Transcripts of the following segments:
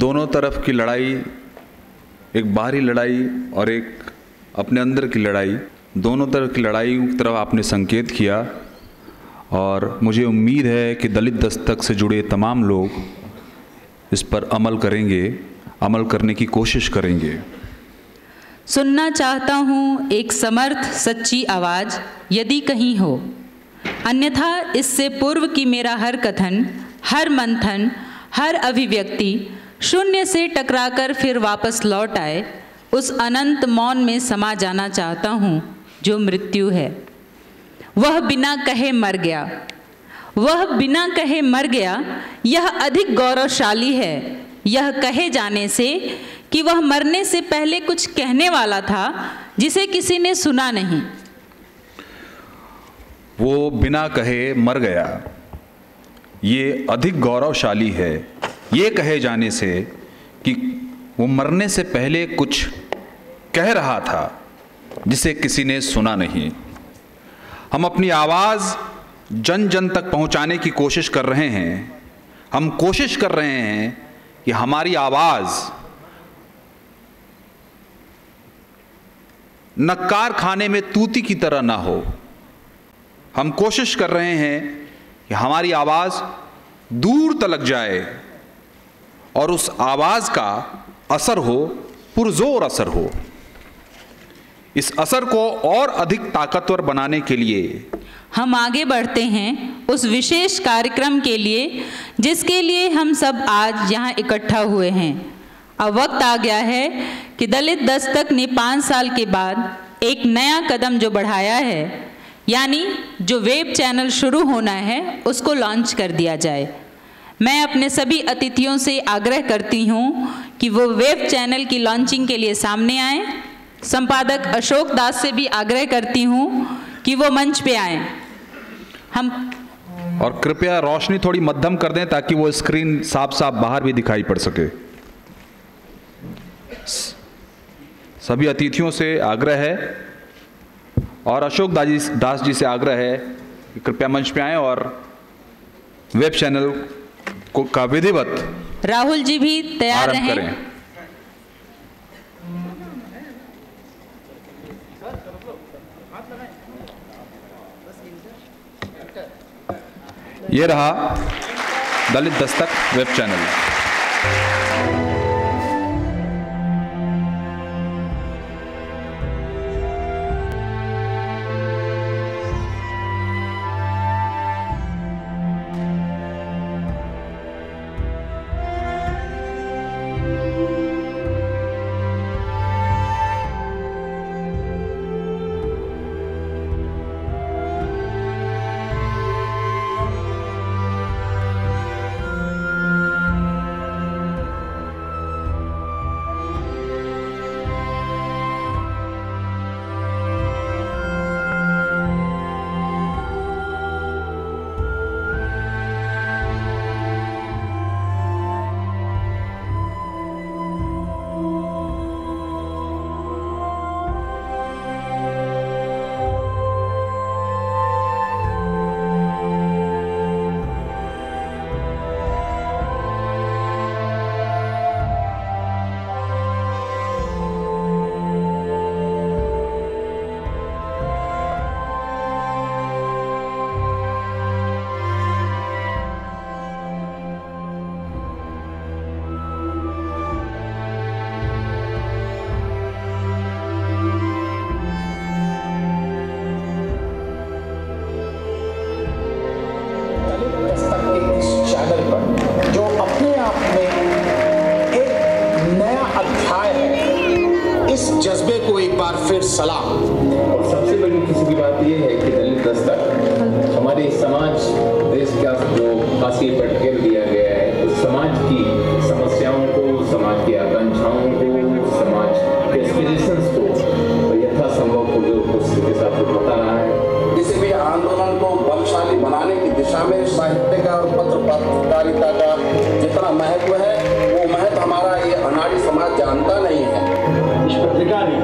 दोनों तरफ की लड़ाई, एक बाहरी लड़ाई और एक अपने अंदर की लड़ाई, दोनों तरफ की लड़ाई की तरफ आपने संकेत किया। और मुझे उम्मीद है कि दलित दस्तक से जुड़े तमाम लोग इस पर अमल करेंगे, अमल करने की कोशिश करेंगे। सुनना चाहता हूँ एक समर्थ सच्ची आवाज़, यदि कहीं हो, अन्यथा इससे पूर्व कि मेरा हर कथन, हर मंथन, हर अभिव्यक्ति शून्य से टकराकर फिर वापस लौट आए, उस अनंत मौन में समा जाना चाहता हूँ जो मृत्यु है। वह बिना कहे मर गया, वह बिना कहे मर गया, यह अधिक गौरवशाली है यह कहे जाने से कि वह मरने से पहले कुछ कहने वाला था जिसे किसी ने सुना नहीं। वो बिना कहे मर गया, ये अधिक गौरवशाली है ये कहे जाने से कि वो मरने से पहले कुछ कह रहा था जिसे किसी ने सुना नहीं। हम अपनी आवाज़ जन जन तक पहुंचाने की कोशिश कर रहे हैं। हम कोशिश कर रहे हैं कि हमारी आवाज़ नक्कार खाने में तूती की तरह ना हो। हम कोशिश कर रहे हैं कि हमारी आवाज़ दूर तलक जाए और उस आवाज़ का असर हो, पुरजोर असर हो। इस असर को और अधिक ताकतवर बनाने के लिए हम आगे बढ़ते हैं उस विशेष कार्यक्रम के लिए जिसके लिए हम सब आज यहाँ इकट्ठा हुए हैं। अब वक्त आ गया है कि दलित दस्तक ने 5 साल के बाद एक नया कदम जो बढ़ाया है, यानी जो वेब चैनल शुरू होना है, उसको लॉन्च कर दिया जाए। मैं अपने सभी अतिथियों से आग्रह करती हूँ कि वो वेब चैनल की लॉन्चिंग के लिए सामने आएँ। संपादक अशोक दास से भी आग्रह करती हूँ कि वो मंच पे आएँ। और कृपया रोशनी थोड़ी मध्यम कर दें ताकि वो स्क्रीन साफ साफ बाहर भी दिखाई पड़ सके। सभी अतिथियों से आग्रह है और अशोक दास जी से आग्रह है कि कृपया मंच पे आएं और वेब चैनल का विधिवत राहुल जी भी तैयार रहें। ये रहा दलित दस्तक वेब चैनल। जज्बे को एक बार फिर सलाम। और सबसे बड़ी खुशी की बात यह है कि दलित दस्तक हमारे समाज देश का जो फांसी पर ढकेल दिया गया है, उस समाज की समस्याओं को, समाज की आकांक्षाओं को, समाज के एस्पिरेशंस को यथासंभव कोशिश के साथ उठाता रहा है। किसी भी आंदोलन को बलशाली बनाने की दिशा में साहित्य का और पत्रकारिता का जितना महत्व है, वो महत्व हमारा ये अनाड़ी समाज जानता नहीं है। इस पत्रिका ने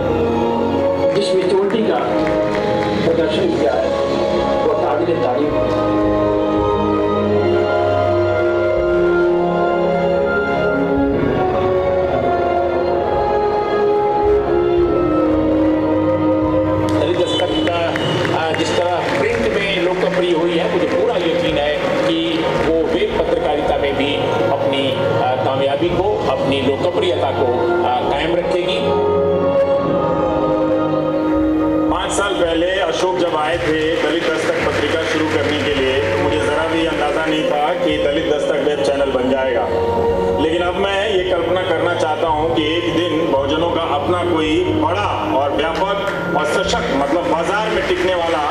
जिस मेच्योरिटी का प्रदर्शन किया है वो काबिल तारीफ है। अशोक जब आए थे दलित दस्तक पत्रिका शुरू करने के लिए, तो मुझे ज़रा भी अंदाज़ा नहीं था कि दलित दस्तक वेब चैनल बन जाएगा। लेकिन अब मैं ये कल्पना करना चाहता हूँ कि एक दिन बहुजनों का अपना कोई बड़ा और व्यापक और सशक्त, मतलब बाजार में टिकने वाला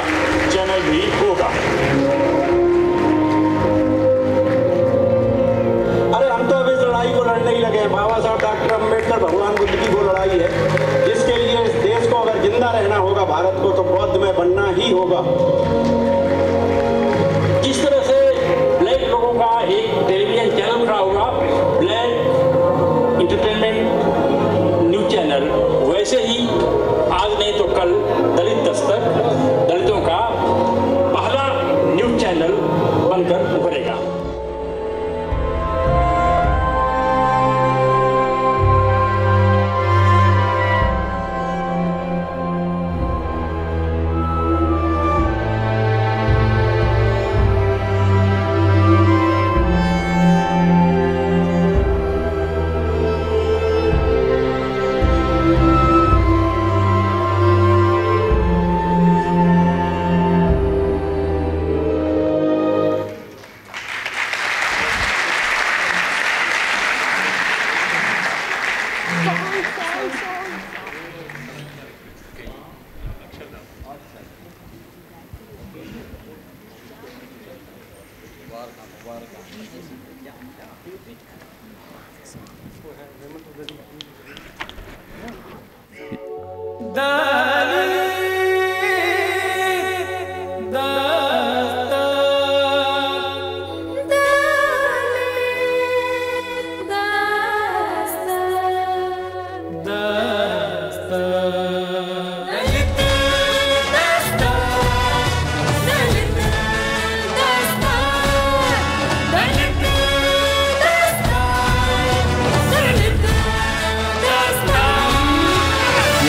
चैनल भी होगा। अरे हम तो अब इस लड़ाई को लड़ने ही लगे हैं। बाबा साहब डॉक्टर अम्बेडकर भगवान बुद्ध की वो लड़ाई है जिसके लिए इस देश को अगर जिंदा रहना होगा, भारत को, तो बौद्ध में बनना ही होगा। जिस तरह से ब्लैक लोगों का एक टेलीविजन चैनल खड़ा होगा, ब्लैक इंटरटेनमेंट न्यूज चैनल, वैसे ही आज नहीं तो कल दलित दस्तक दलितों का पहला न्यूज चैनल बनकर उभरेगा।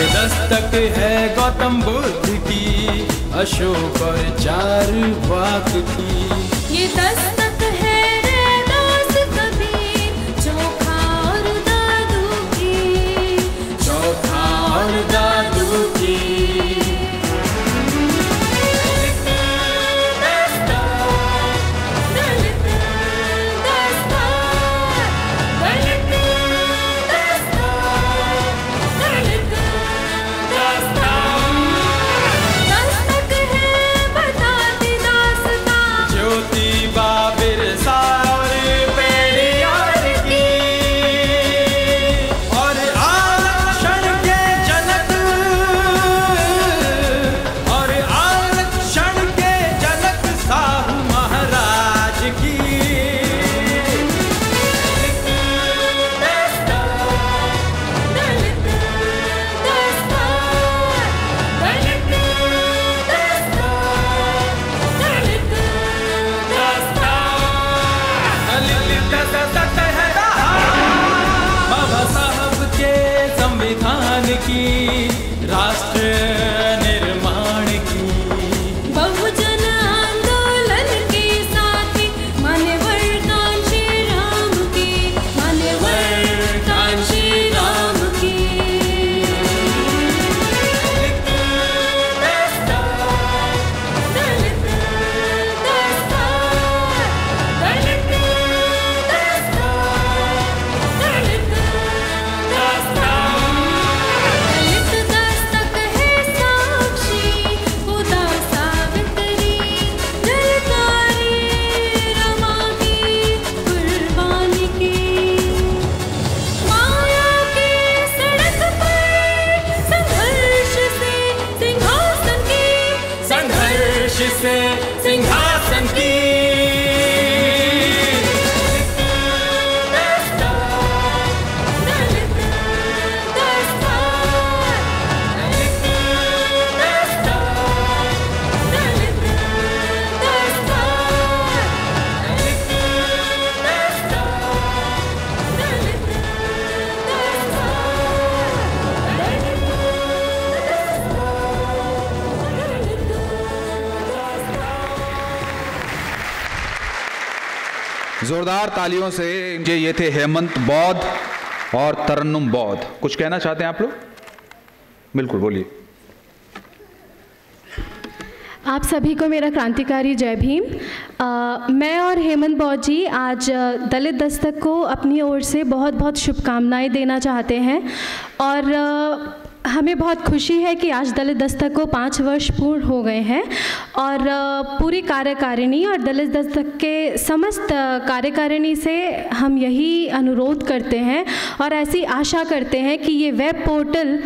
दस्तक है गौतम बुद्ध की, अशोक और चारवाक की। ये दस्तक है रैदास कबीर, चोखा और दादू की, चोखा और दादू की। सिंहासन की जोरदार तालियों से ये थे हेमंत बौद्ध और तरन्नुम बौद्ध। कुछ कहना चाहते हैं आप लोग? बिल्कुल बोलिए। आप सभी को मेरा क्रांतिकारी जय भीम। मैं और हेमंत बौद्ध जी आज दलित दस्तक को अपनी ओर से बहुत बहुत शुभकामनाएं देना चाहते हैं और हमें बहुत खुशी है कि आज दलित दस्तक को 5 वर्ष पूर्ण हो गए हैं और पूरी कार्यकारिणी और दलित दस्तक के समस्त कार्यकारिणी से हम यही अनुरोध करते हैं और ऐसी आशा करते हैं कि ये वेब पोर्टल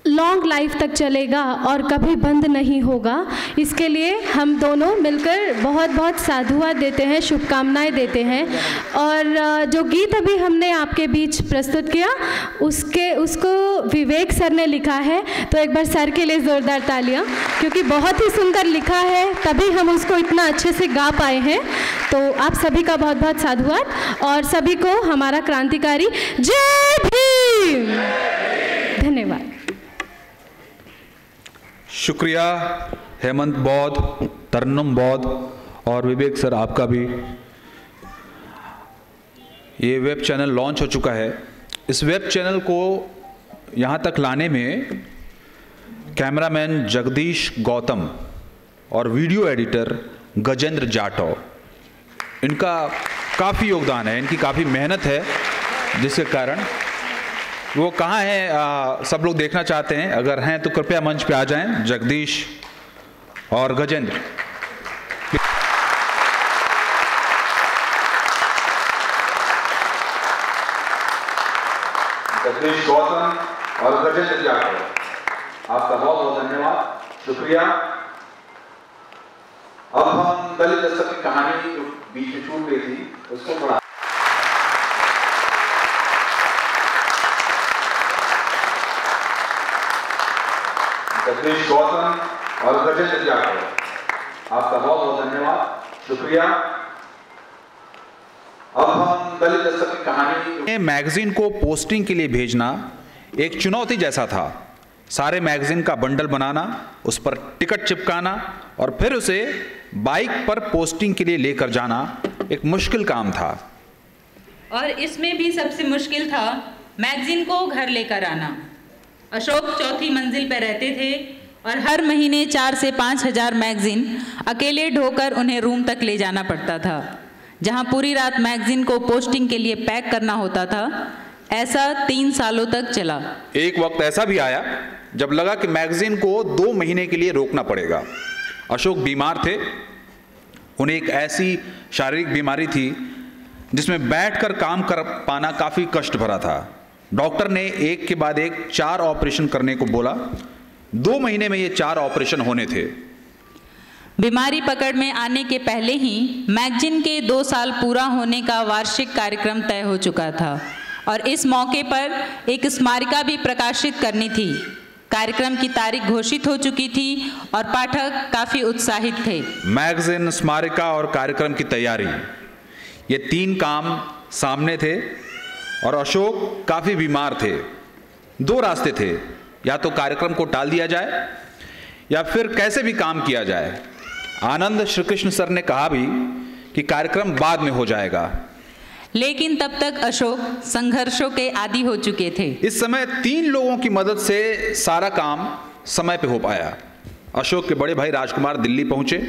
लॉन्ग लाइफ तक चलेगा और कभी बंद नहीं होगा। इसके लिए हम दोनों मिलकर बहुत बहुत साधुवाद देते हैं, शुभकामनाएं देते हैं। और जो गीत अभी हमने आपके बीच प्रस्तुत किया उसको विवेक सर ने लिखा है, तो एक बार सर के लिए ज़ोरदार तालियां, क्योंकि बहुत ही सुंदर लिखा है, तभी हम उसको इतना अच्छे से गा पाए हैं। तो आप सभी का बहुत बहुत साधुवाद और सभी को हमारा क्रांतिकारी जय भीम। धन्यवाद। शुक्रिया हेमंत बौद्ध, तरन्नुम बौद्ध और विवेक सर, आपका भी। ये वेब चैनल लॉन्च हो चुका है। इस वेब चैनल को यहाँ तक लाने में कैमरामैन जगदीश गौतम और वीडियो एडिटर गजेंद्र जाटव, इनका काफ़ी योगदान है, इनकी काफ़ी मेहनत है, जिसके कारण वो कहाँ हैं सब लोग देखना चाहते हैं। अगर हैं तो कृपया मंच पे आ जाएं, जगदीश और गजेंद्र। जगदीश गौतम और गजेंद्र जाटव, आपका बहुत बहुत धन्यवाद, शुक्रिया। अब हम दलित दस्तक की कहानी जो बीच में छूट गई थी उसको थोड़ा जगदीश गौतम और गजेंद्र जाटव, आपका बहुत बहुत धन्यवाद, शुक्रिया। अब हम दलित दस्तक की कहानी। मैगजीन को पोस्टिंग के लिए भेजना एक चुनौती जैसा था। सारे मैगजीन का बंडल बनाना, उस पर टिकट चिपकाना और फिर उसे बाइक पर पोस्टिंग के लिए लेकर जाना एक मुश्किल काम था। और इसमें भी सबसे मुश्किल था मैगजीन को घर लेकर आना। अशोक 4थी मंजिल पर रहते थे और हर महीने 4 से 5 हज़ार मैगजीन अकेले ढोकर उन्हें रूम तक ले जाना पड़ता था, जहां पूरी रात मैगजीन को पोस्टिंग के लिए पैक करना होता था। ऐसा 3 सालों तक चला। एक वक्त ऐसा भी आया जब लगा कि मैगजीन को 2 महीने के लिए रोकना पड़ेगा। अशोक बीमार थे, उन्हें एक ऐसी शारीरिक बीमारी थी जिसमें बैठकर काम कर पाना काफ़ी कष्ट भरा था। डॉक्टर ने एक के बाद एक 4 ऑपरेशन करने को बोला। 2 महीने में ये 4 ऑपरेशन होने थे। बीमारी पकड़ में आने के पहले ही मैगजीन के 2 साल पूरा होने का वार्षिक कार्यक्रम तय हो चुका था और इस मौके पर एक स्मारिका भी प्रकाशित करनी थी। कार्यक्रम की तारीख घोषित हो चुकी थी और पाठक काफ़ी उत्साहित थे। मैगजीन, स्मारिका और कार्यक्रम की तैयारी, ये 3 काम सामने थे और अशोक काफ़ी बीमार थे। 2 रास्ते थे, या तो कार्यक्रम को टाल दिया जाए या फिर कैसे भी काम किया जाए। आनंद श्री कृष्ण सर ने कहा भी कि कार्यक्रम बाद में हो जाएगा, लेकिन तब तक अशोक संघर्षों के आदी हो चुके थे। इस समय 3 लोगों की मदद से सारा काम समय पे हो पाया। अशोक के बड़े भाई राजकुमार दिल्ली पहुंचे,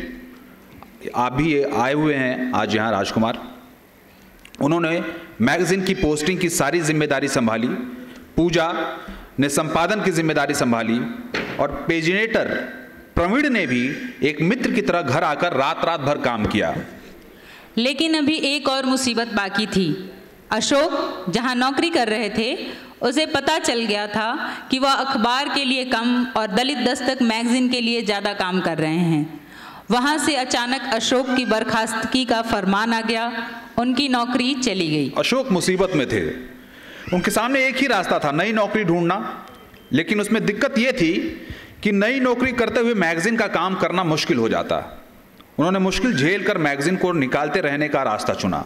आप भी आए हुए हैं आज यहाँ राजकुमार। उन्होंने मैगजीन की पोस्टिंग की सारी जिम्मेदारी संभाली। पूजा ने संपादन की जिम्मेदारी संभाली और पेजिनेटर प्रवीण ने भी एक मित्र की तरह घर आकर रात रात भर काम किया। लेकिन अभी एक और मुसीबत बाकी थी। अशोक जहां नौकरी कर रहे थे, उसे पता चल गया था कि वह अखबार के लिए कम और दलित दस्तक मैगजीन के लिए ज़्यादा काम कर रहे हैं। वहां से अचानक अशोक की बर्खास्तगी का फरमान आ गया। उनकी नौकरी चली गई। अशोक मुसीबत में थे। उनके सामने एक ही रास्ता था, नई नौकरी ढूंढना। लेकिन उसमें दिक्कत यह थी कि नई नौकरी करते हुए मैगजीन का काम करना मुश्किल हो जाता। उन्होंने मुश्किल झेल कर मैगजीन को निकालते रहने का रास्ता चुना।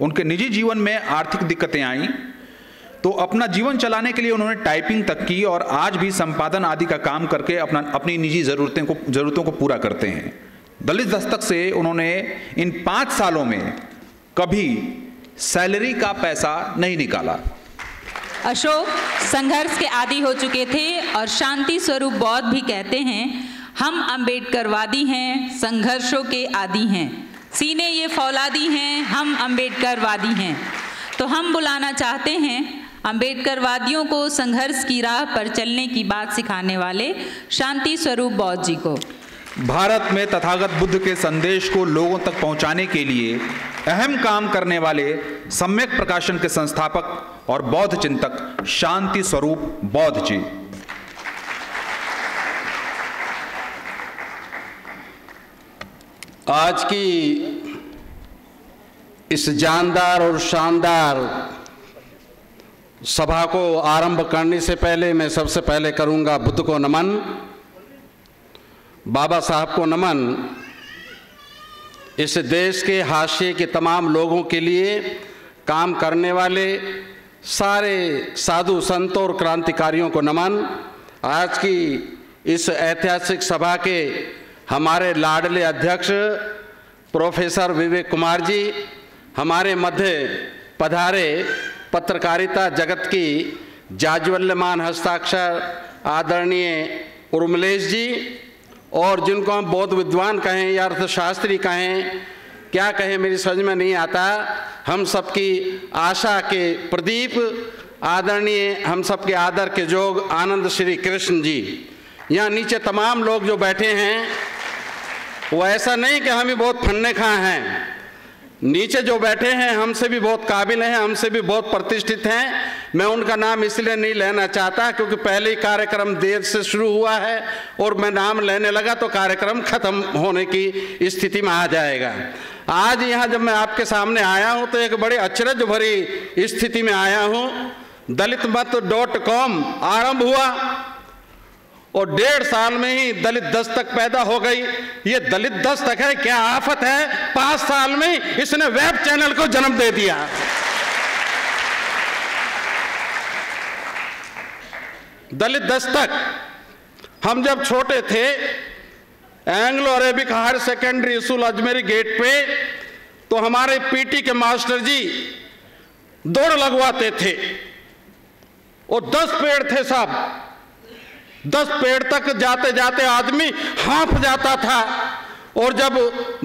उनके निजी जीवन में आर्थिक दिक्कतें आईं, तो अपना जीवन चलाने के लिए उन्होंने टाइपिंग तक की और आज भी संपादन आदि का काम करके अपनी निजी ज़रूरतों को पूरा करते हैं। दलित दस्तक से उन्होंने इन 5 सालों में कभी सैलरी का पैसा नहीं निकाला। अशोक संघर्ष के आदी हो चुके थे और शांति स्वरूप बौद्ध भी कहते हैं, हम अम्बेडकरवादी हैं, संघर्षों के आदी हैं, सीने ये फौलादी हैं, हम अम्बेडकरवादी हैं। तो हम बुलाना चाहते हैं अम्बेडकरवादियों को संघर्ष की राह पर चलने की बात सिखाने वाले शांति स्वरूप बौद्ध जी को। भारत में तथागत बुद्ध के संदेश को लोगों तक पहुंचाने के लिए अहम काम करने वाले सम्यक प्रकाशन के संस्थापक और बौद्ध चिंतक शांति स्वरूप बौद्ध जी। आज की इस जानदार और शानदार सभा को आरंभ करने से पहले मैं सबसे पहले करूंगा बुद्ध को नमन, बाबा साहब को नमन। इस देश के हाशिए के तमाम लोगों के लिए काम करने वाले सारे साधु संतों और क्रांतिकारियों को नमन। आज की इस ऐतिहासिक सभा के हमारे लाडले अध्यक्ष प्रोफेसर विवेक कुमार जी, हमारे मध्य पधारे पत्रकारिता जगत की जाज्वल्यमान हस्ताक्षर आदरणीय उर्मिलेश जी, और जिनको हम बौद्ध विद्वान कहें या अर्थशास्त्री कहें, क्या कहें मेरी समझ में नहीं आता, हम सबकी आशा के प्रदीप आदरणीय हम सबके आदर के जोग आनंद श्री कृष्ण जी। यहाँ नीचे तमाम लोग जो बैठे हैं वो ऐसा नहीं कि हम ही बहुत फन्ने खा हैं, नीचे जो बैठे हैं हमसे भी बहुत काबिल हैं, हमसे भी बहुत प्रतिष्ठित हैं। मैं उनका नाम इसलिए नहीं लेना चाहता क्योंकि पहले ही कार्यक्रम देर से शुरू हुआ है और मैं नाम लेने लगा तो कार्यक्रम खत्म होने की स्थिति में आ जाएगा। आज यहाँ जब मैं आपके सामने आया हूँ तो एक बड़े अचरज भरी स्थिति में आया हूँ। दलितमत.com आरंभ हुआ और 1.5 साल में ही दलित दस्तक पैदा हो गई। ये दलित दस्तक है क्या आफत है, 5 साल में इसने वेब चैनल को जन्म दे दिया। दलित दस्तक, हम जब छोटे थे Anglo Arabic higher secondary school Ajmeri Gate पे तो हमारे पीटी के मास्टर जी दौड़ लगवाते थे और 10 पेड़ थे साहब, 10 पेड़ तक जाते जाते आदमी हाँफ जाता था और जब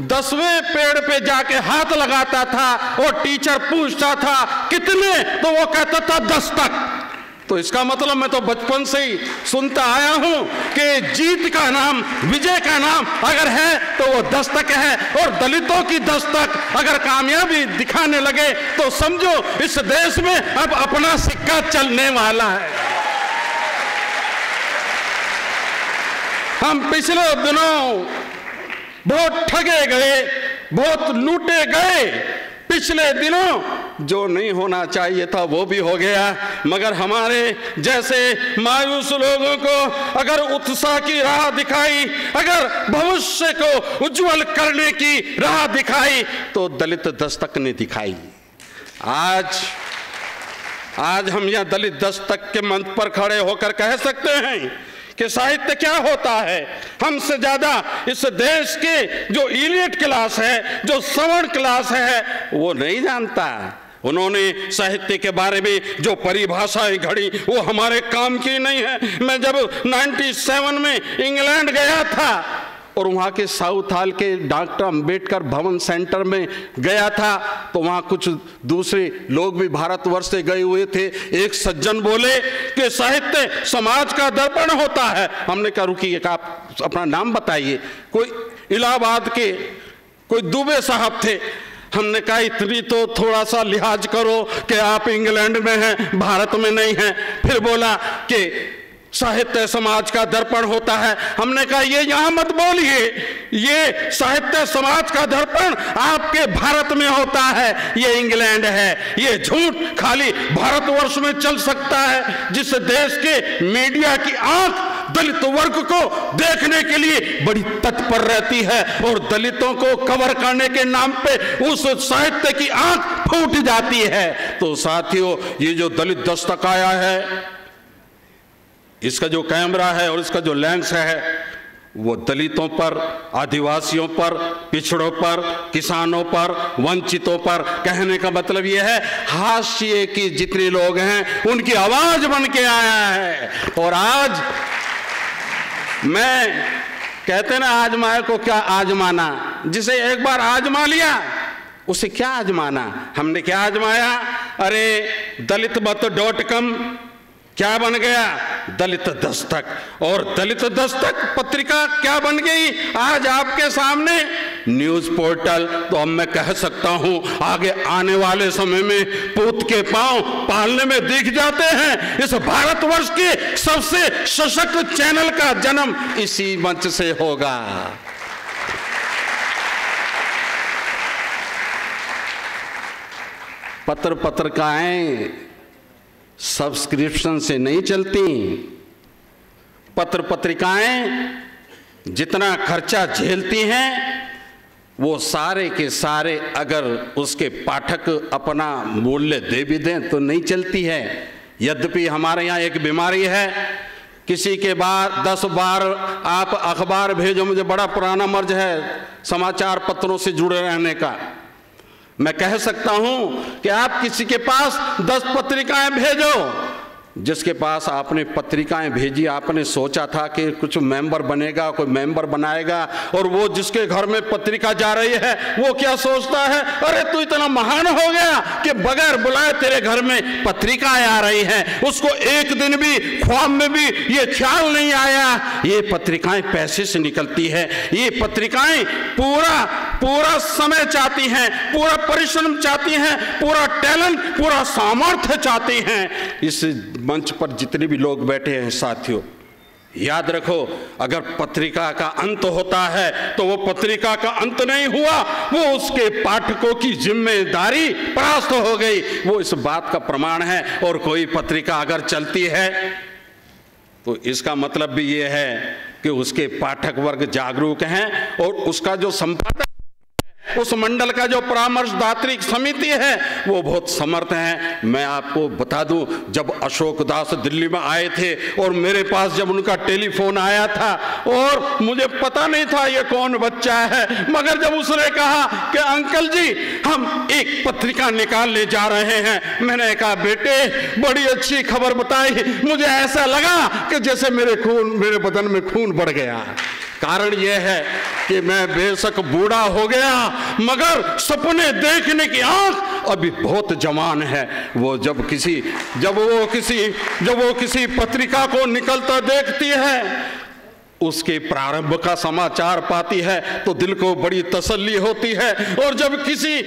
10वें पेड़ पे जाके हाथ लगाता था और टीचर पूछता था कितने, तो वो कहता था 10 तक। तो इसका मतलब मैं तो बचपन से ही सुनता आया हूं कि जीत का नाम, विजय का नाम अगर है तो वो दस्तक है, और दलितों की दस्तक अगर कामयाबी दिखाने लगे तो समझो इस देश में अब अपना सिक्का चलने वाला है। हम पिछले दिनों बहुत ठगे गए, बहुत लूटे गए। पिछले दिनों जो नहीं होना चाहिए था वो भी हो गया, मगर हमारे जैसे मायूस लोगों को अगर उत्साह की राह दिखाई, अगर भविष्य को उज्जवल करने की राह दिखाई तो दलित दस्तक ने दिखाई। आज हम यह दलित दस्तक के मंच पर खड़े होकर कह सकते हैं कि साहित्य क्या होता है। हमसे ज्यादा इस देश के जो इलियट क्लास है, जो सवर्ण क्लास है, वो नहीं जानता। उन्होंने साहित्य के बारे में जो परिभाषाएं घड़ी वो हमारे काम की नहीं है। मैं जब 97 में इंग्लैंड गया था और वहाँ के साउथ हॉल के डॉक्टर अंबेडकर भवन सेंटर में गया था तो वहाँ कुछ दूसरे लोग भी भारतवर्ष से गए हुए थे। एक सज्जन बोले कि साहित्य समाज का दर्पण होता है। हमने कहा रुकिए, आप अपना नाम बताइए। कोई इलाहाबाद के कोई दुबे साहब थे। हमने कहा इतनी तो थोड़ा सा लिहाज करो कि आप इंग्लैंड में हैं, भारत में नहीं हैं। फिर बोला कि साहित्य समाज का दर्पण होता है। हमने कहा ये यहां मत बोलिए, ये साहित्य समाज का दर्पण आपके भारत में होता है, ये इंग्लैंड है। ये झूठ खाली भारतवर्ष में चल सकता है जिस देश के मीडिया की आंख दलित वर्ग को देखने के लिए बड़ी तत्पर रहती है और दलितों को कवर करने के नाम पे उस साहित्य की आंख फूट जाती है। तो साथियों, ये जो दलित दस्तक आया है, इसका जो कैमरा है और इसका जो लेंस है वो दलितों पर, आदिवासियों पर, पिछड़ों पर, किसानों पर, वंचितों पर, कहने का मतलब ये है हाशिए की जितने लोग हैं उनकी आवाज बन के आया है। और आज मैं कहते ना आजमाए को क्या आजमाना, जिसे एक बार आजमा लिया उसे क्या आजमाना। हमने क्या आजमाया? अरे दलितमत.com क्या बन गया? दलित दस्तक। और दलित दस्तक पत्रिका क्या बन गई आज आपके सामने? News portal. तो अब मैं कह सकता हूं आगे आने वाले समय में पूत के पांव पालने में दिख जाते हैं। इस भारतवर्ष के सबसे सशक्त चैनल का जन्म इसी मंच से होगा। पत्रिकाएं सब्सक्रिप्शन से नहीं चलती। पत्रिकाएं जितना खर्चा झेलती हैं वो सारे के सारे अगर उसके पाठक अपना मूल्य दे भी दें तो नहीं चलती है। यद्यपि हमारे यहाँ एक बीमारी है, किसी के बाद 10 बार आप अखबार भेजो, मुझे बड़ा पुराना मर्ज है समाचार पत्रों से जुड़े रहने का। मैं कह सकता हूं कि आप किसी के पास 10 पत्रिकाएं भेजो, जिसके पास आपने पत्रिकाएं भेजी आपने सोचा था कि कुछ मेंबर बनेगा, कोई मेंबर बनाएगा, और वो जिसके घर में पत्रिका जा रही है वो क्या सोचता है? अरे तू इतना महान हो गया कि बगैर बुलाए तेरे घर में पत्रिकाएं आ रही हैं। उसको एक दिन भी ख्वाब में भी ये ख्याल नहीं आया। ये पत्रिकाएं पैसे से निकलती है। ये पत्रिकाएं पूरा समय चाहती हैं, पूरा परिश्रम चाहती हैं, पूरा टैलेंट, पूरा सामर्थ्य चाहती हैं। इस मंच पर जितने भी लोग बैठे हैं साथियों, याद रखो, अगर पत्रिका का अंत होता है तो वो पत्रिका का अंत नहीं हुआ, वो उसके पाठकों की जिम्मेदारी परास्त हो गई। वो इस बात का प्रमाण है। और कोई पत्रिका अगर चलती है तो इसका मतलब भी ये है कि उसके पाठक वर्ग जागरूक हैं और उसका जो संपादक, उस मंडल का जो परामर्शदात्री समिति है वो बहुत समर्थ है। मैं आपको बता दूं, जब अशोक दास दिल्ली में आए थे और मेरे पास जब उनका टेलीफोन आया था और मुझे पता नहीं था ये कौन बच्चा है, मगर जब उसने कहा कि अंकल जी हम एक पत्रिका निकालने जा रहे हैं, मैंने कहा बेटे बड़ी अच्छी खबर बताई। मुझे ऐसा लगा कि जैसे मेरे बदन में खून बढ़ गया। कारण यह है कि मैं बेशक बूढ़ा हो गया मगर सपने देखने की आंख अभी बहुत जवान है। वो जब वो किसी पत्रिका को निकलता देखती है, उसके प्रारंभ का समाचार पाती है तो दिल को बड़ी तसल्ली होती है। और जब किसी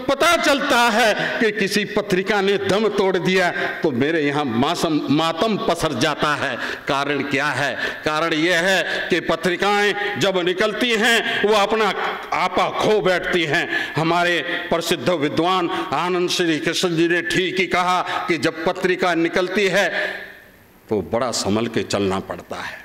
पता चलता है कि किसी पत्रिका ने दम तोड़ दिया तो मेरे यहाँ मातम पसर जाता है। कारण क्या है? कारण यह है कि पत्रिकाएं जब निकलती हैं वो अपना आपा खो बैठती हैं। हमारे प्रसिद्ध विद्वान आनंद श्री कृष्ण जी ने ठीक ही कहा कि जब पत्रिका निकलती है तो बड़ा संभल के चलना पड़ता है,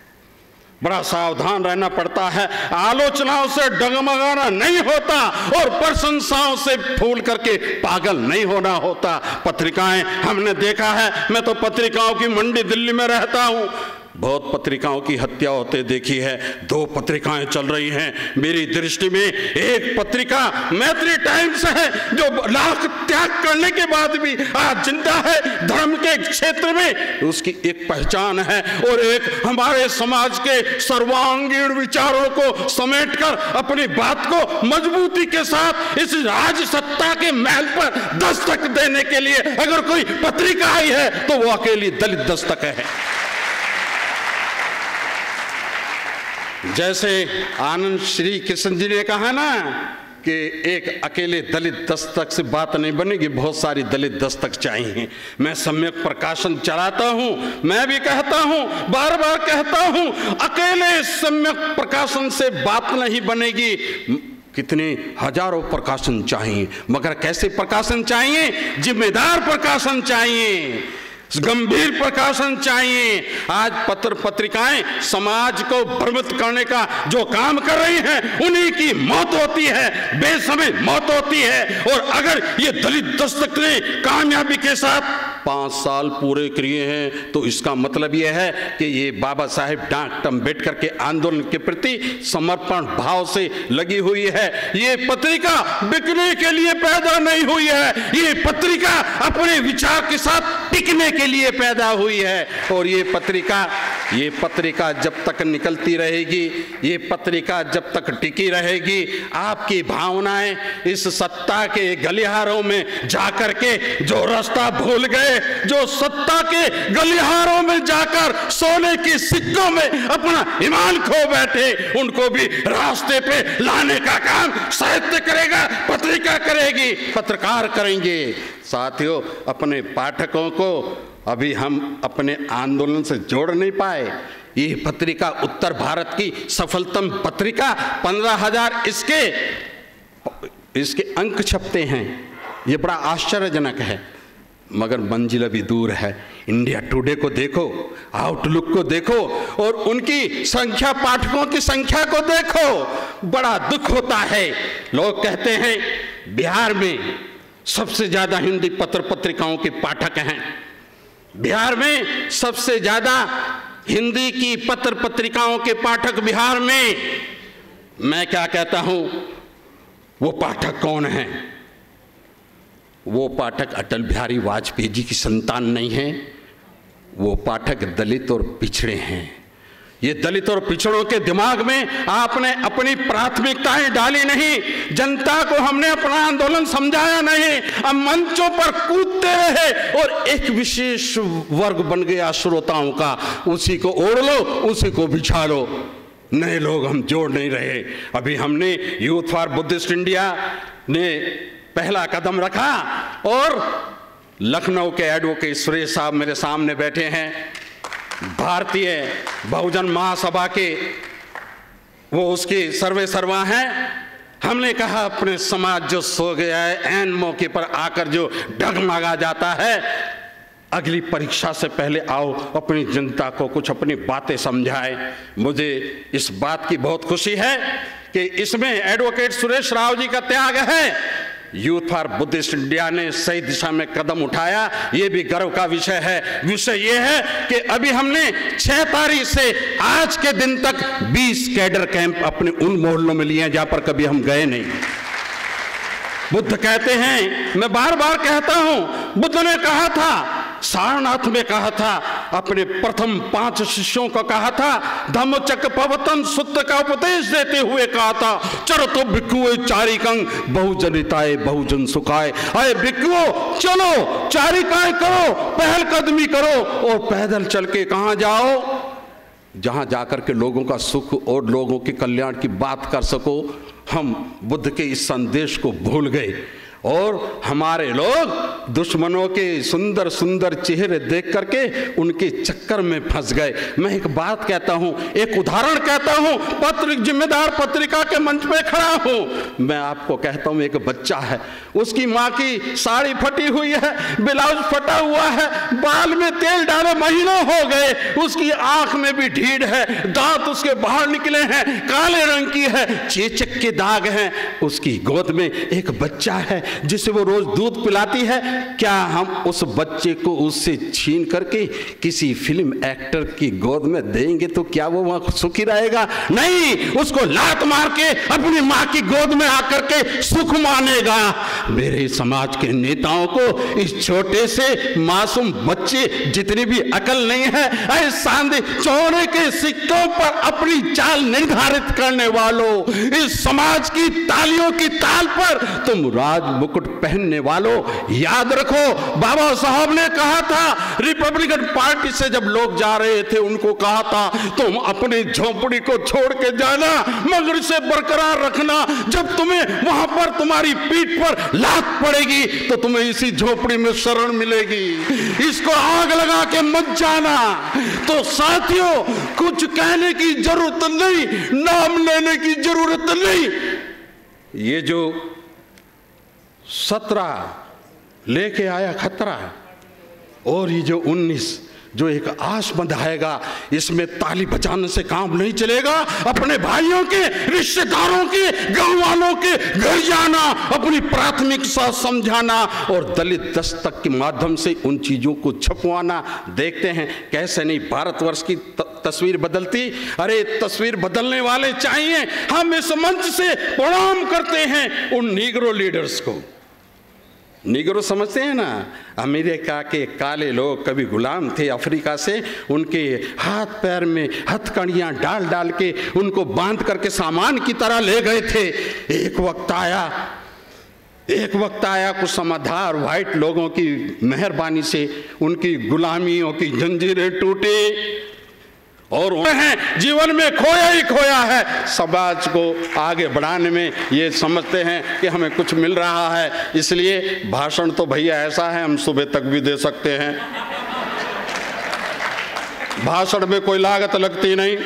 बड़ा सावधान रहना पड़ता है। आलोचनाओं से डगमगाना नहीं होता और प्रशंसाओं से फूल करके पागल नहीं होना होता। पत्रिकाएं हमने देखा है, मैं तो पत्रिकाओं की मंडी दिल्ली में रहता हूं, बहुत पत्रिकाओं की हत्या होते देखी है। 2 पत्रिकाएं चल रही हैं मेरी दृष्टि में। एक पत्रिका मैत्री टाइम्स है जो लाख त्याग करने के बाद भी आज जिंदा है धर्म के क्षेत्र में, उसकी एक पहचान है। और एक हमारे समाज के सर्वांगीण विचारों को समेटकर अपनी बात को मजबूती के साथ इस राज सत्ता के महल पर दस्तक देने के लिए अगर कोई पत्रिका आई है तो वो अकेली दलित दस्तक है। जैसे आनंद श्री कृष्ण जी ने कहा ना कि एक अकेले दलित दस्तक से बात नहीं बनेगी, बहुत सारी दलित दस्तक चाहिए। मैं सम्यक प्रकाशन चलाता हूं, मैं भी कहता हूं, बार बार कहता हूं, अकेले सम्यक प्रकाशन से बात नहीं बनेगी। कितने हजारों प्रकाशन चाहिए, मगर कैसे प्रकाशन चाहिए? जिम्मेदार प्रकाशन चाहिए, गंभीर प्रकाशन चाहिए। आज पत्रिकाएं समाज को भ्रमित करने का जो काम कर रही हैं उन्हीं की मौत होती है, बेसमय मौत होती है। और अगर ये दलित दस्तक ने कामयाबी के साथ 5 साल पूरे किए हैं तो इसका मतलब यह है कि ये बाबा साहेब डॉक्टर अम्बेडकर के आंदोलन के प्रति समर्पण भाव से लगी हुई है। ये पत्रिका बिकने के लिए पैदा नहीं हुई है, ये पत्रिका अपने विचार के साथ टिकने के लिए पैदा हुई है। और ये पत्रिका ये पत्रिका जब तक निकलती रहेगी, ये पत्रिका जब तक टिकी रहेगी, आपकी भावनाएं इस सत्ता के गलियारों में जाकर के जो रास्ता भूल गए, जो सत्ता के गलियारों में जाकर सोने की सिक्कों में अपना ईमान खो बैठे, उनको भी रास्ते पे लाने का काम साहित्य करेगा, पत्रिका करेगी, पत्रकार करेंगे। साथियों, अपने पाठकों को अभी हम अपने आंदोलन से जोड़ नहीं पाए। ये पत्रिका उत्तर भारत की सफलतम पत्रिका, 15,000 इसके अंक छपते हैं। ये बड़ा आश्चर्यजनक है, मगर मंजिल अभी दूर है। इंडिया टुडे को देखो, आउटलुक को देखो और उनकी संख्या, पाठकों की संख्या को देखो। बड़ा दुख होता है। लोग कहते हैं बिहार में सबसे ज्यादा हिंदी पत्र पत्रिकाओं के पाठक हैं, बिहार में सबसे ज्यादा हिंदी की पत्र पत्रिकाओं के पाठक बिहार में। मैं क्या कहता हूं, वो पाठक कौन है? वो पाठक अटल बिहारी वाजपेयी जी की संतान नहीं है, वो पाठक दलित और पिछड़े हैं। ये दलित और पिछड़ों के दिमाग में आपने अपनी प्राथमिकताएं डाली नहीं, जनता को हमने अपना आंदोलन समझाया नहीं। अब मंचों पर कूदते रहे और एक विशेष वर्ग बन गया श्रोताओं का, उसी को ओढ़ लो, उसी को बिछा लो। नए लोग हम जोड़ नहीं रहे। अभी हमने यूथ फॉर बुद्धिस्ट इंडिया ने पहला कदम रखा और लखनऊ के एडवोकेट सुरेश साहब मेरे सामने बैठे हैं, भारतीय बहुजन महासभा के वो उसके सर्वे सर्वा हैं। हमने कहा अपने समाज जो सो गया है, ऐन मौके पर आकर जो डगमगा जाता है, अगली परीक्षा से पहले आओ अपनी जनता को कुछ अपनी बातें समझाएं। मुझे इस बात की बहुत खुशी है कि इसमें एडवोकेट सुरेश राव जी का त्याग है। यूथ फॉर बुद्धिस्ट इंडिया ने सही दिशा में कदम उठाया, ये भी गर्व का विषय है। विषय ये है कि अभी हमने 6 तारीख से आज के दिन तक 20 कैडर कैंप अपने उन मोहल्लों में लिए हैं जहां पर कभी हम गए नहीं। बुद्ध कहते हैं, मैं बार बार कहता हूं, बुद्ध ने कहा था, सारनाथ में कहा था, अपने प्रथम 5 शिष्यों को कहा था, धम्मचक्र प्रवर्तन सूत्र का उपदेश देते हुए कहा था, चरतो भिक्षुओ चारिकंग बहुजनिताय बहुजन सुखाय। अरे भिक्षुओ चलो, चारिकाएं करो, पहल कदमी करो और पैदल चल के कहां जाओ, जहां जाकर के लोगों का सुख और लोगों के कल्याण की बात कर सको। हम बुद्ध के इस संदेश को भूल गए और हमारे लोग दुश्मनों के सुंदर सुंदर चेहरे देख करके उनके चक्कर में फंस गए। मैं एक बात कहता हूं, एक उदाहरण कहता हूं, जिम्मेदार पत्रिका के मंच पे खड़ा हूं। मैं आपको कहता हूं, एक बच्चा है, उसकी माँ की साड़ी फटी हुई है, ब्लाउज फटा हुआ है, बाल में तेल डाले महीनों हो गए, उसकी आंख में भी ढीड है, दांत उसके बाहर निकले हैं, काले रंग की है, चेचक के दाग हैं। उसकी गोद में एक बच्चा है जिसे वो रोज दूध पिलाती है। क्या हम उस बच्चे को उससे छीन करके किसी फिल्म एक्टर की गोद में देंगे तो क्या वो वहां सुखी रहेगा? नहीं, उसको लात मार के अपनी मां की गोद में आकर के सुख मानेगा। मेरे समाज के नेताओं को इस छोटे से मासूम बच्चे जितनी भी अकल नहीं है, ऐसे चौरे के सिक्कों पर अपनी चाल निर्धारित करने वालों, इस समाज की तालियों की ताल पर तुम राज मुकुट पहनने वालों, याद रखो, बाबा साहब ने कहा था, रिपब्लिकन पार्टी से जब लोग जा रहे थे उनको कहा था, तुम अपनी झोपड़ी को छोड़ के जाना मगर इसे बरकरार रखना। जब तुम्हें वहां पर तुम्हारी पीठ पर लात पड़ेगी तो तुम्हें इसी झोपड़ी में शरण मिलेगी, इसको आग लगा के मत जाना। तो साथियों, कुछ कहने की जरूरत नहीं, नाम लेने की जरूरत नहीं। ये जो 17 लेके आया खतरा और ये जो 19 जो एक आस बंधाएगा, इसमें ताली बजाने से काम नहीं चलेगा। अपने भाइयों के, रिश्तेदारों के, गांव वालों के घर जाना, अपनी प्राथमिकता समझाना और दलित दस्तक के माध्यम से उन चीजों को छपवाना। देखते हैं कैसे नहीं भारतवर्ष की तस्वीर बदलती। अरे तस्वीर बदलने वाले चाहिए। हम इस मंच से प्रणाम करते हैं उन नीग्रो लीडर्स को, निगरो समझते हैं ना, अमेरिका के काले लोग कभी गुलाम थे अफ्रीका से, उनके हाथ पैर में हथकड़ियाँ डाल डाल के उनको बांध करके सामान की तरह ले गए थे। एक वक्त आया कुछ समझदार वाइट लोगों की मेहरबानी से उनकी गुलामियों की जंजीरें टूटी और उन्हें जीवन में खोया ही खोया है। समाज को आगे बढ़ाने में ये समझते हैं कि हमें कुछ मिल रहा है, इसलिए भाषण तो भैया ऐसा है हम सुबह तक भी दे सकते हैं। भाषण में कोई लागत लगती नहीं।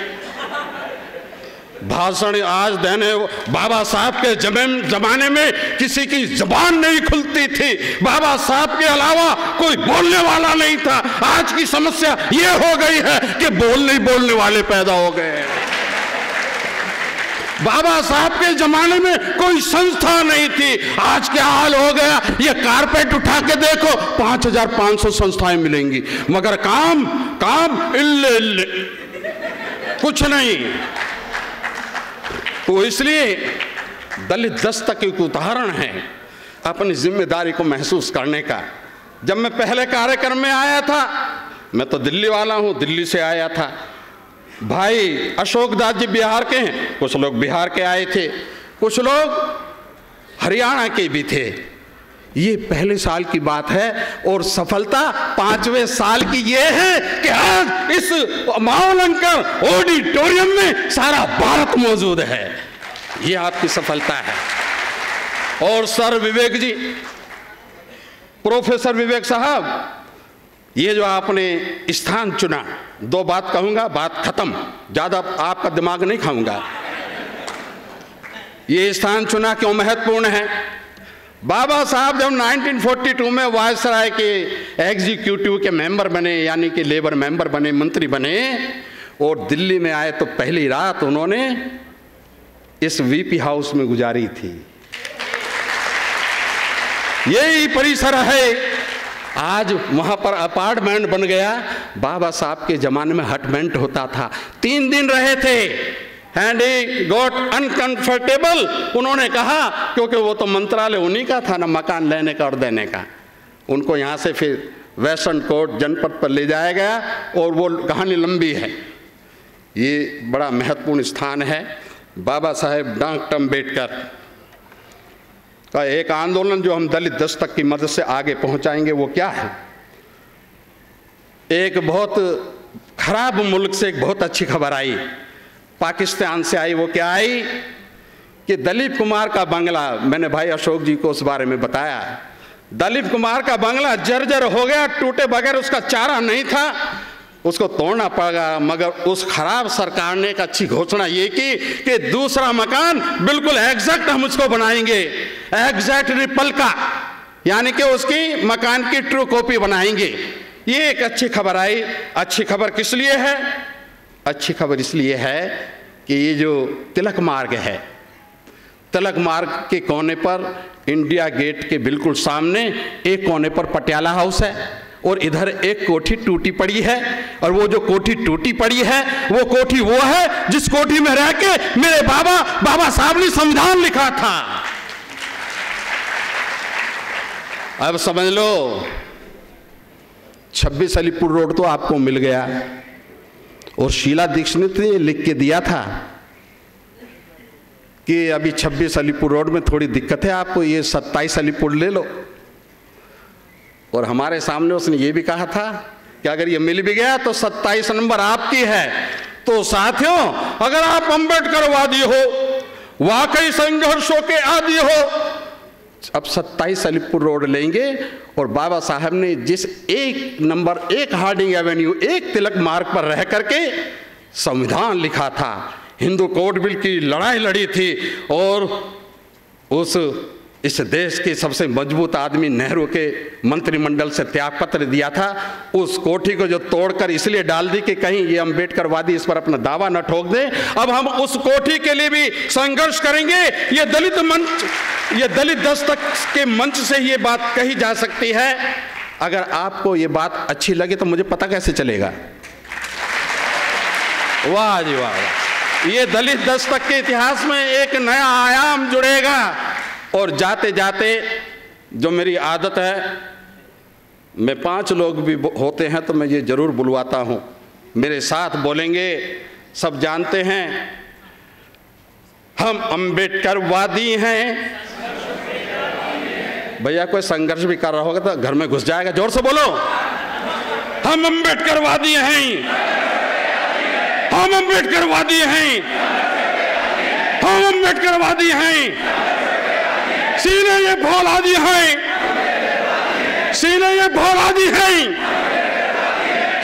भाषण आज देने, बाबा साहब के जमाने में किसी की जबान नहीं खुलती थी, बाबा साहब के अलावा कोई बोलने वाला नहीं था। आज की समस्या ये हो गई है कि बोलने वाले पैदा हो गए हैं। बाबा साहब के जमाने में कोई संस्था नहीं थी, आज क्या हाल हो गया। ये कारपेट उठा के देखो 5500 संस्थाएं मिलेंगी, मगर काम इल्ले कुछ नहीं। तो इसलिए दलित दस्तक एक उदाहरण है अपनी जिम्मेदारी को महसूस करने का। जब मैं पहले कार्यक्रम में आया था, मैं तो दिल्ली वाला हूँ, दिल्ली से आया था। भाई अशोक दास जी बिहार के हैं, कुछ लोग बिहार के आए थे, कुछ लोग हरियाणा के भी थे। ये पहले साल की बात है और सफलता 5वें साल की ये है कि आज इस मावलंकर ऑडिटोरियम में सारा भारत मौजूद है। ये आपकी सफलता है। और सर विवेक जी, प्रोफेसर विवेक साहब, ये जो आपने स्थान चुना, 2 बात कहूंगा, बात खत्म, ज्यादा आपका दिमाग नहीं खाऊंगा। ये स्थान चुना क्यों महत्वपूर्ण है? बाबा साहब जब 1942 में वायसराय के एग्जीक्यूटिव के मेंबर बने, यानी कि लेबर मेंबर बने, मंत्री बने और दिल्ली में आए, तो पहली रात उन्होंने इस वीपी हाउस में गुजारी थी। यही परिसर है, आज वहां पर अपार्टमेंट बन गया। बाबा साहब के जमाने में हटमेंट होता था, 3 दिन रहे थे एंड ही गॉट अनकंफर्टेबल। उन्होंने कहा, क्योंकि वो तो मंत्रालय उन्हीं का था ना, मकान लेने का और देने का, उनको यहाँ से फिर वेस्टर्न कोर्ट जनपद पर ले जाया गया और वो कहानी लंबी है। ये बड़ा महत्वपूर्ण स्थान है। बाबा साहेब डॉक्टर अम्बेडकर का एक आंदोलन जो हम दलित दस्तक की मदद से आगे पहुंचाएंगे, वो क्या है? एक बहुत खराब मुल्क से एक बहुत अच्छी खबर आई, पाकिस्तान से आई। वो क्या आई कि दलीप कुमार का बंगला, मैंने भाई अशोक जी को उस बारे में बताया, दलीप कुमार का बंगला जर्जर हो गया, टूटे बगैर उसका चारा नहीं था, उसको तोड़ना पड़ा। मगर उस खराब सरकार ने एक अच्छी घोषणा ये की कि दूसरा मकान बिल्कुल एग्जैक्ट हम उसको बनाएंगे, एग्जैक्ट रिपल्का, यानी कि उसकी मकान की ट्रू कॉपी बनाएंगे। ये एक अच्छी खबर आई। अच्छी खबर किस लिए है? अच्छी खबर इसलिए है कि ये जो तिलक मार्ग है, तिलक मार्ग के कोने पर इंडिया गेट के बिल्कुल सामने एक कोने पर पटियाला हाउस है और इधर एक कोठी टूटी पड़ी है। और वो जो कोठी टूटी पड़ी है, वो कोठी वो है जिस कोठी में रह के मेरे बाबा साहब ने संविधान लिखा था। अब समझ लो, 26 अलीपुर रोड तो आपको मिल गया और शीला दीक्षित ने लिख के दिया था कि अभी 26 अलीपुर रोड में थोड़ी दिक्कत है आपको, ये 27 अलीपुर ले लो। और हमारे सामने उसने ये भी कहा था कि अगर ये मिल भी गया तो 27 नंबर आपकी है। तो साथियों, अगर आप अम्बेडकरवादी हो, वाकई संघर्षों के आदी हो, अब 27 अलीपुर रोड लेंगे और बाबा साहब ने जिस 1 नंबर 1 हार्डिंग एवेन्यू 1 तिलक मार्ग पर रह करके संविधान लिखा था, हिंदू कोड बिल की लड़ाई लड़ी थी और इस देश के सबसे मजबूत आदमी नेहरू के मंत्रिमंडल से त्यागपत्र दिया था, उस कोठी को जो तोड़कर इसलिए डाल दी कि कहीं ये अम्बेडकरवादी इस पर अपना दावा न ठोक दे। अब हम उस कोठी के लिए भी संघर्ष करेंगे। ये दलित दस्तक के मंच से ये बात कही जा सकती है। अगर आपको ये बात अच्छी लगे तो मुझे पता कैसे चलेगा? वाह जी वाह, ये दलित दस्तक के इतिहास में एक नया आयाम जुड़ेगा। और जाते जाते जो मेरी आदत है, मैं 5 लोग भी होते हैं तो मैं ये जरूर बुलवाता हूँ, मेरे साथ बोलेंगे। सब जानते हैं हम अम्बेडकरवादी हैं। भैया कोई संघर्ष भी कर रहा होगा तो घर में घुस जाएगा, जोर से बोलो। हम अम्बेडकरवादी हैं, हम अम्बेडकरवादी हैं, हम अम्बेडकरवादी हैं। सीने ये फौलादी हैं, सीने ये फौलादी हैं,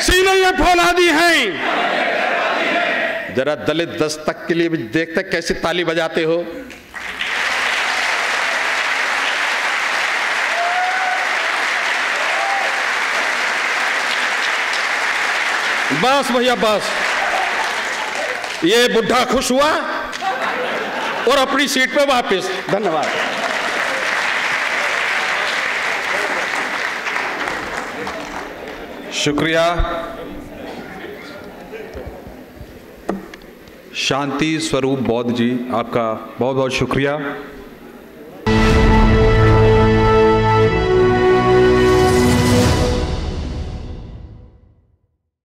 सीने ये फौलादी हैं। जरा दलित दस्तक के लिए भी देखते कैसी ताली बजाते हो। बस भैया बस, ये बुढ़ा खुश हुआ और अपनी सीट पे वापस। धन्यवाद। शुक्रिया। शांति स्वरूप बौद्ध जी, आपका बहुत बहुत शुक्रिया।